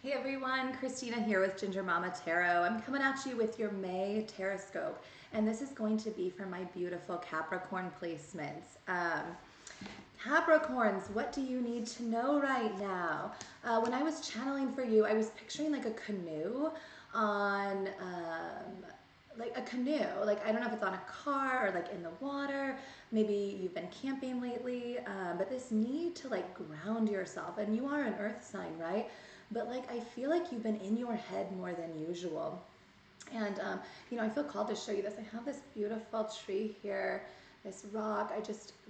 Hey everyone, Christina here with Ginger Mama Tarot. I'm coming at you with your May Tarotscope, and this is going to be for my beautiful Capricorn placements. Capricorns, what do you need to know right now? When I was channeling for you, I was picturing like a canoe on, like a canoe. Like, I don't know if it's on a car or like in the water. Maybe you've been camping lately, but this need to like ground yourself, and you are an earth sign, right? But like, I feel like you've been in your head more than usual. And, I feel called to show you this. I have this beautiful tree here, this rock.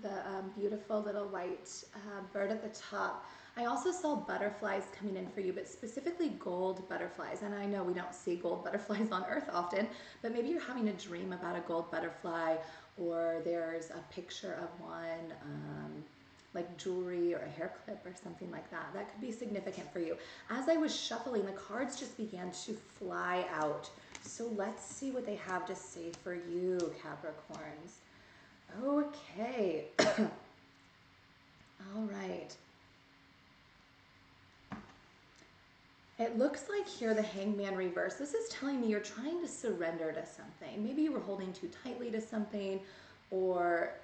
The beautiful little white bird at the top. I also saw butterflies coming in for you, but specifically gold butterflies. And I know we don't see gold butterflies on Earth often, but maybe you're having a dream about a gold butterfly, or there's a picture of one, like jewelry or a hair clip or something like that. That could be significant for you. As I was shuffling, the cards just began to fly out. So let's see what they have to say for you, Capricorns. Okay. All right. It looks like here the Hangman Reverse. This is telling me you're trying to surrender to something. Maybe you were holding too tightly to something, or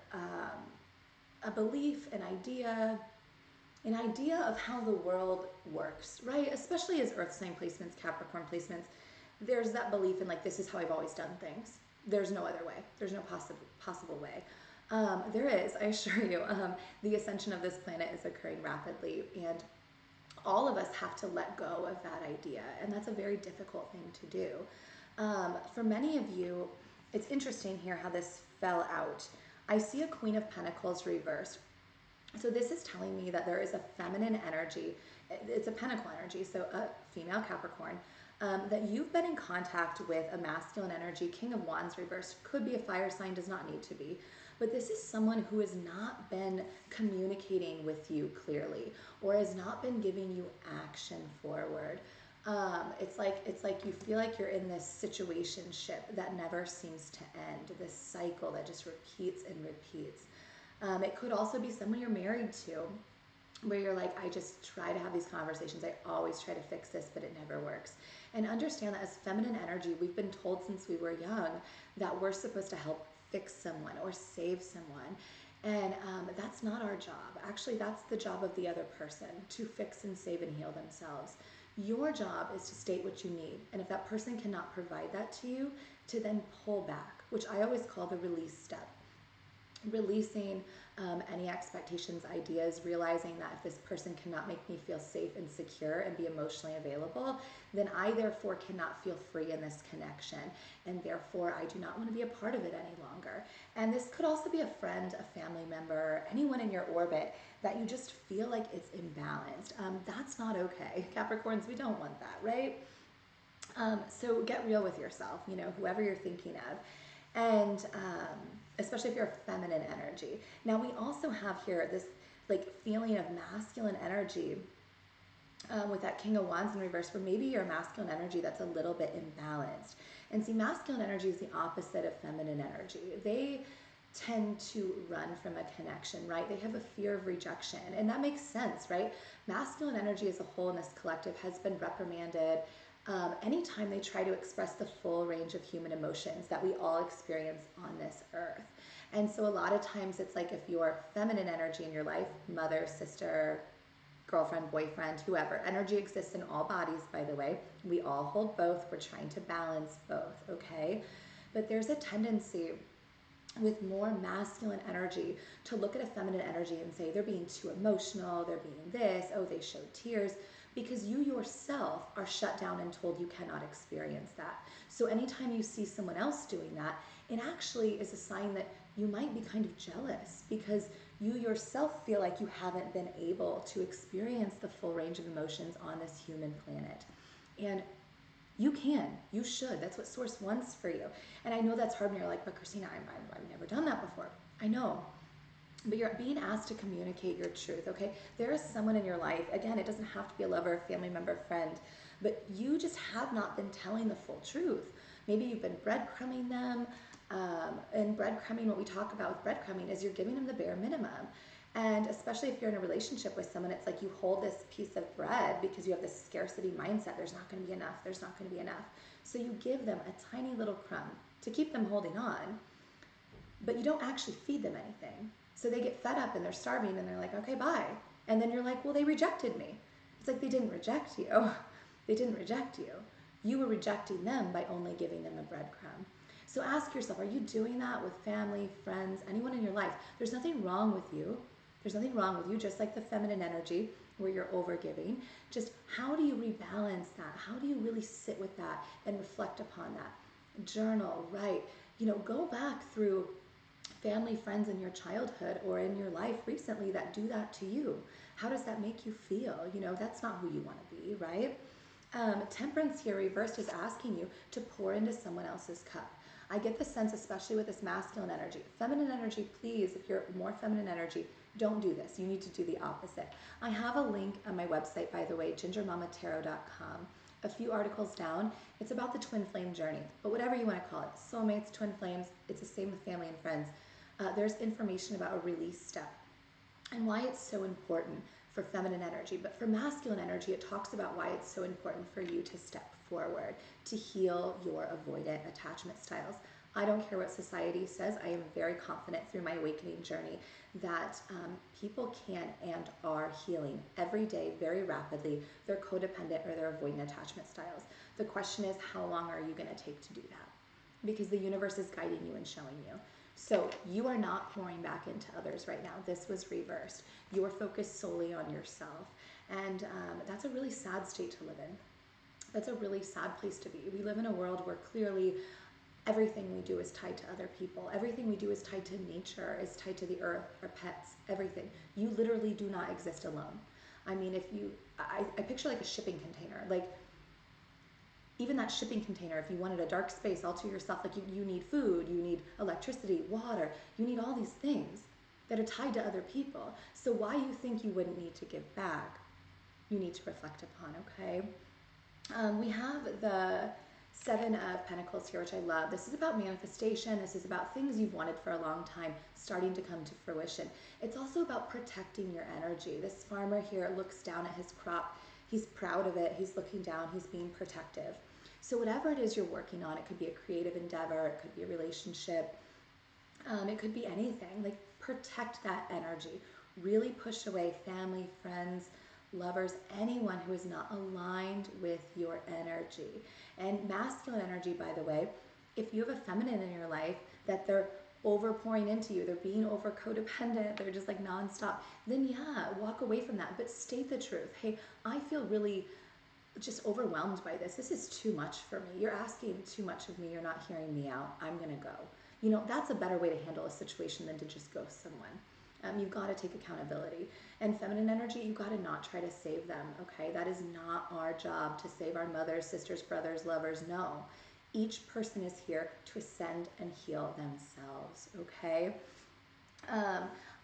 a belief, an idea of how the world works, right? Especially as Earth sign placements, Capricorn placements, there's that belief in like, this is how I've always done things. There's no other way. There's no possible way. There is, I assure you. The ascension of this planet is occurring rapidly, and all of us have to let go of that idea, and that's a very difficult thing to do. For many of you, it's interesting here how this fell out. I see a Queen of Pentacles reversed. So this is telling me that there is a feminine energy. It's a pentacle energy, so a female Capricorn, that you've been in contact with a masculine energy. King of Wands reversed, could be a fire sign, does not need to be. But this is someone who has not been communicating with you clearly, or has not been giving you action forward. It's like you feel like you're in this situationship that never seems to end, this cycle that just repeats and repeats. It could also be someone you're married to, where you're like, I just try to have these conversations. I always try to fix this, but it never works. And understand that as feminine energy, we've been told since we were young that we're supposed to help fix someone or save someone. And that's not our job. Actually, that's the job of the other person, to fix and save and heal themselves. Your job is to state what you need. And if that person cannot provide that to you, to then pull back, which I always call the release step. Releasing any expectations, ideas, realizing that if this person cannot make me feel safe and secure and be emotionally available, then I therefore cannot feel free in this connection, and therefore I do not want to be a part of it any longer. And this could also be a friend, a family member, anyone in your orbit that you just feel like it's imbalanced. That's not okay. Capricorns, we don't want that, right? So get real with yourself, whoever you're thinking of. And especially if you're a feminine energy. Now we also have here this like feeling of masculine energy with that King of Wands in reverse, where maybe you're a masculine energy that's a little bit imbalanced. And see, masculine energy is the opposite of feminine energy. They tend to run from a connection, right? They have a fear of rejection, and that makes sense, right? Masculine energy as a whole in this collective has been reprimanded anytime they try to express the full range of human emotions that we all experience on this earth. And so a lot of times it's like, if your feminine energy in your life, mother, sister, girlfriend, boyfriend, whoever, energy exists in all bodies, by the way. We all hold both. We're trying to balance both, okay? But there's a tendency with more masculine energy to look at a feminine energy and say they're being too emotional, they're being this, oh, they show tears, because you yourself are shut down and told you cannot experience that. So anytime you see someone else doing that, it actually is a sign that you might be kind of jealous, because you yourself feel like you haven't been able to experience the full range of emotions on this human planet. And you can, you should. That's what Source wants for you. And I know that's hard when you're like, but Christina, I've never done that before. I know. But you're being asked to communicate your truth, okay? There is someone in your life, again, it doesn't have to be a lover, family member, friend, but you just have not been telling the full truth. Maybe you've been breadcrumbing them, and breadcrumbing, what we talk about with breadcrumbing is you're giving them the bare minimum. And especially if you're in a relationship with someone, it's like you hold this piece of bread because you have this scarcity mindset. There's not going to be enough. There's not going to be enough. So you give them a tiny little crumb to keep them holding on, but you don't actually feed them anything. So they get fed up and they're starving and they're like, okay, bye. And then you're like, well, they rejected me. It's like they didn't reject you. They didn't reject you. You were rejecting them by only giving them a breadcrumb. So ask yourself, are you doing that with family, friends, anyone in your life? There's nothing wrong with you. There's nothing wrong with you, just like the feminine energy where you're overgiving. Just how do you rebalance that? How do you really sit with that and reflect upon that? Journal, write, go back through family, friends in your childhood or in your life recently that do that to you. How does that make you feel? That's not who you want to be, right? Temperance here reversed is asking you to pour into someone else's cup. I get the sense, especially with this masculine energy. Feminine energy, please, if you're more feminine energy, don't do this. You need to do the opposite. I have a link on my website, by the way, gingermamatarot.com. A few articles down, it's about the twin flame journey, but whatever you want to call it, soulmates, twin flames, it's the same with family and friends. There's information about a release step and why it's so important for feminine energy. But for masculine energy, it talks about why it's so important for you to step forward, to heal your avoidant attachment styles. I don't care what society says. I am very confident through my awakening journey that people can and are healing every day very rapidly their codependent or their avoidant attachment styles. The question is, how long are you going to take to do that? Because the universe is guiding you and showing you. So you are not pouring back into others right now. This was reversed. You are focused solely on yourself. And that's a really sad state to live in. That's a really sad place to be. We live in a world where clearly everything we do is tied to other people. Everything we do is tied to nature, is tied to the earth, our pets, everything. You literally do not exist alone. I mean, I picture like a shipping container. Like, even that shipping container, if you wanted a dark space all to yourself, like you need food, you need electricity, water, you need all these things that are tied to other people. So why you think you wouldn't need to give back, you need to reflect upon, okay? We have the Seven of Pentacles here, which I love. This is about manifestation. This is about things you've wanted for a long time starting to come to fruition. It's also about protecting your energy. This farmer here looks down at his crop. He's proud of it. He's looking down. He's being protective. So whatever it is you're working on, it could be a creative endeavor, it could be a relationship, it could be anything. Like, protect that energy. Really push away family, friends, lovers, anyone who is not aligned with your energy. And masculine energy, by the way, if you have a feminine in your life that they're over pouring into you, they're being over codependent, they're just like nonstop, then yeah, walk away from that, but state the truth. Hey, I feel really just overwhelmed by this. This is too much for me. You're asking too much of me. You're not hearing me out. I'm going to go. That's a better way to handle a situation than to just ghost someone. You've got to take accountability. And feminine energy, you've got to not try to save them, okay? That is not our job to save our mothers, sisters, brothers, lovers. No. Each person is here to ascend and heal themselves, okay?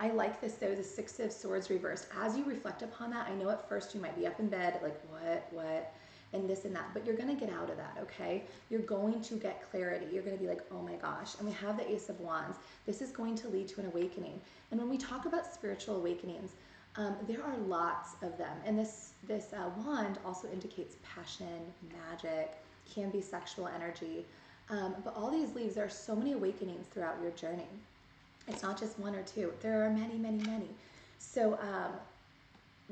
I like this though, the Six of Swords reversed. As you reflect upon that, I know at first you might be up in bed like, what, and this and that, but you're going to get out of that, okay? You're going to get clarity. You're going to be like, oh my gosh. And we have the Ace of Wands. This is going to lead to an awakening. And when we talk about spiritual awakenings, there are lots of them. And this wand also indicates passion, magic, can be sexual energy. But all these leaves, there are so many awakenings throughout your journey. It's not just one or two. There are many, many, many. So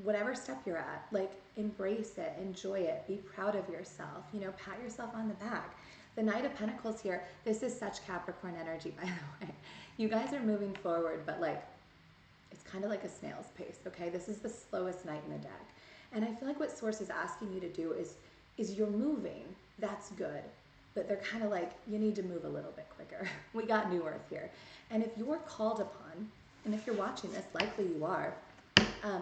whatever step you're at, like, embrace it, enjoy it, be proud of yourself, pat yourself on the back. The Knight of Pentacles here, this is such Capricorn energy, by the way. You guys are moving forward, but like, it's kind of like a snail's pace, okay? This is the slowest knight in the deck. And I feel like what Source is asking you to do is you're moving, that's good. But they're kind of like, you need to move a little bit quicker. We got New Earth here. And if you're called upon, and if you're watching this, likely you are,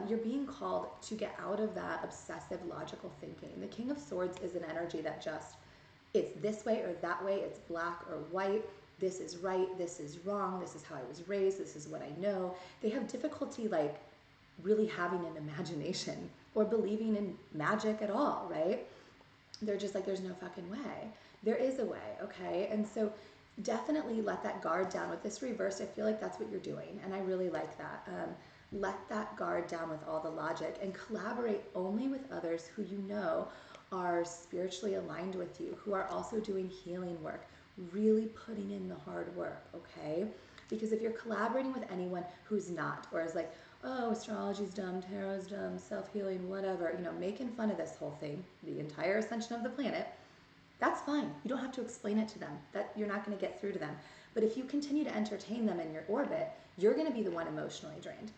you're being called to get out of that obsessive logical thinking. The King of Swords is an energy that just, it's this way or that way, it's black or white, this is right, this is wrong, this is how I was raised, this is what I know. They have difficulty like really having an imagination or believing in magic at all, right? They're just like, there's no fucking way. There is a way, okay? And so definitely let that guard down. With this reverse, I feel like that's what you're doing, and I really like that. let that guard down with all the logic and collaborate only with others who you know are spiritually aligned with you, who are also doing healing work, really putting in the hard work, okay? Because if you're collaborating with anyone who's not, or is like, oh, astrology's dumb, tarot's dumb, self-healing, whatever, you know, making fun of this whole thing, the entire ascension of the planet, that's fine. You don't have to explain it to them. That you're not going to get through to them. But if you continue to entertain them in your orbit, you're going to be the one emotionally drained.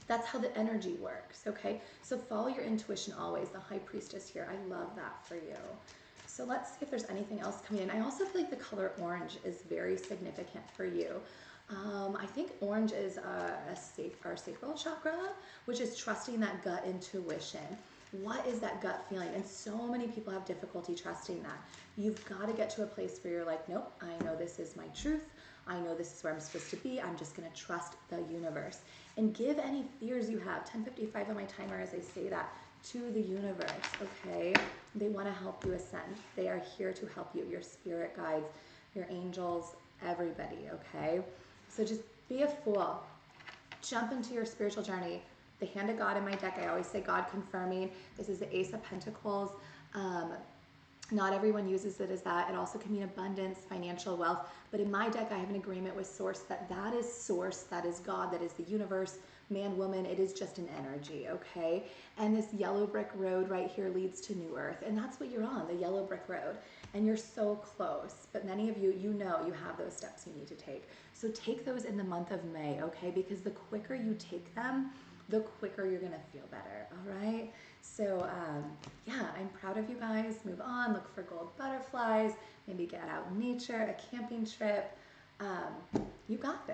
That's how the energy works, okay? So follow your intuition always. The High Priestess here, I love that for you. So let's see if there's anything else coming in. I also feel like the color orange is very significant for you. I think orange is our sacral chakra, which is trusting that gut intuition. What is that gut feeling? And so many people have difficulty trusting that. You've got to get to a place where you're like, nope, I know this is my truth. I know this is where I'm supposed to be. I'm just going to trust the universe. And give any fears you have, 10:55 on my timer as I say that, to the universe, okay? They want to help you ascend. They are here to help you, your spirit guides, your angels, everybody, okay? So just be a fool. Jump into your spiritual journey. The Hand of God in my deck, I always say God confirming. This is the Ace of Pentacles. Not everyone uses it as that. It also can mean abundance, financial wealth. But in my deck, I have an agreement with Source that is Source, that is God, that is the universe, man, woman. It is just an energy, okay? And this yellow brick road right here leads to New Earth. And that's what you're on, the yellow brick road. And you're so close. But many of you, you know you have those steps you need to take. So take those in the month of May, okay? Because the quicker you take them, the quicker you're gonna feel better, all right? So yeah, I'm proud of you guys. Move on, look for gold butterflies, maybe get out in nature, a camping trip. You got this.